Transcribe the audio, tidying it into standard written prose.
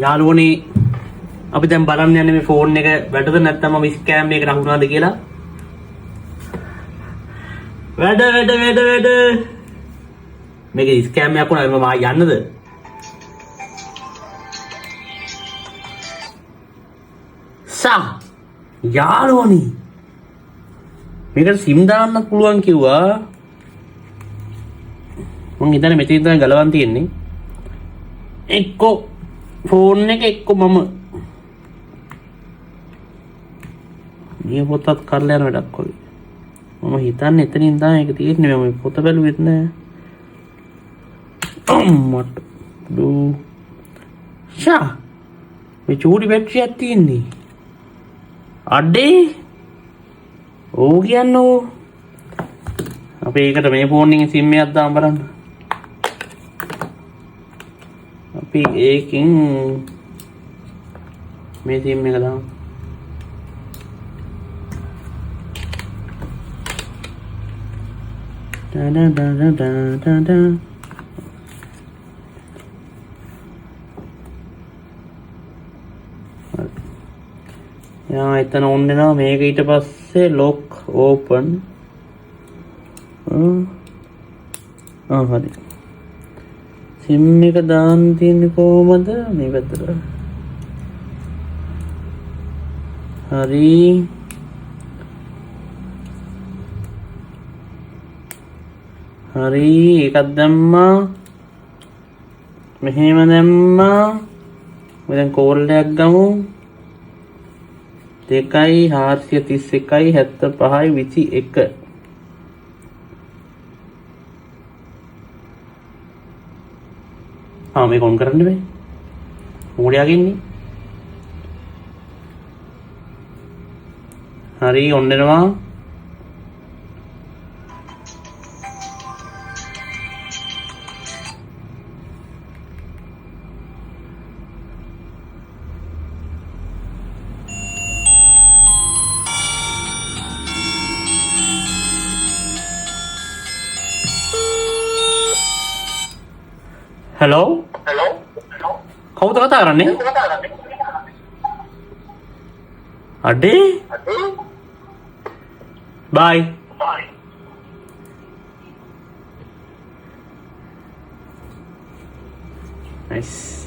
යාළුවනේ අපි දැන් බලන්න යන්නේ මේ ෆෝන් එක වැඩද නැත්නම් මම ස්කෑම් එකකට අහු වුණාද කියලා. වැඩ මේක ස්කෑම් එකක් වුණා මම ආයෙ යන්නද? යාළුවනේ මේකට සිම් දාන්න පුළුවන් කිව්වා. මං හිතන්නේ මෙතන තමයි ගලවන් තියෙන්නේ. එක්කෝ ෆෝන් එක එක්කෝ මම මේ පොතත් කරලා යන වැඩක් වගේ. මම හිතන්නේ එතනින් තමයි ඒක තියෙන්නේ. මම පොත බැලුවෙත් නෑ. අම්මට දූ මේ චූටි බැටරියක් තියෙන්නේ. අඩේ ඕ කියන්නෝ. අපි ඒකට මේ ෆෝන් එකේ සිම් එකක් දාන්න බලන්න. අපි ඒකෙන් මේ සිම් එක දාමු. එතන ඕන් වෙනවා. මේක ඊට පස්සේ ලොක් ඕපන්. හරි. සිම් එක දාන්න තියෙන්නේ කොහමද? මේ පැත්තට. හරි. ඒකක් දැම්මා. මෙහෙම දැම්මා. දැන් කෝල් එකක් ගමු. 2,431,75,21. මේක ඔන් කරන්න බෑ. මූඩයක් ඉන්නේ. හරි ඔන් වෙනවා. Hello? කවුද කතා කරන්නේ? අඩේ? Bye. Nice.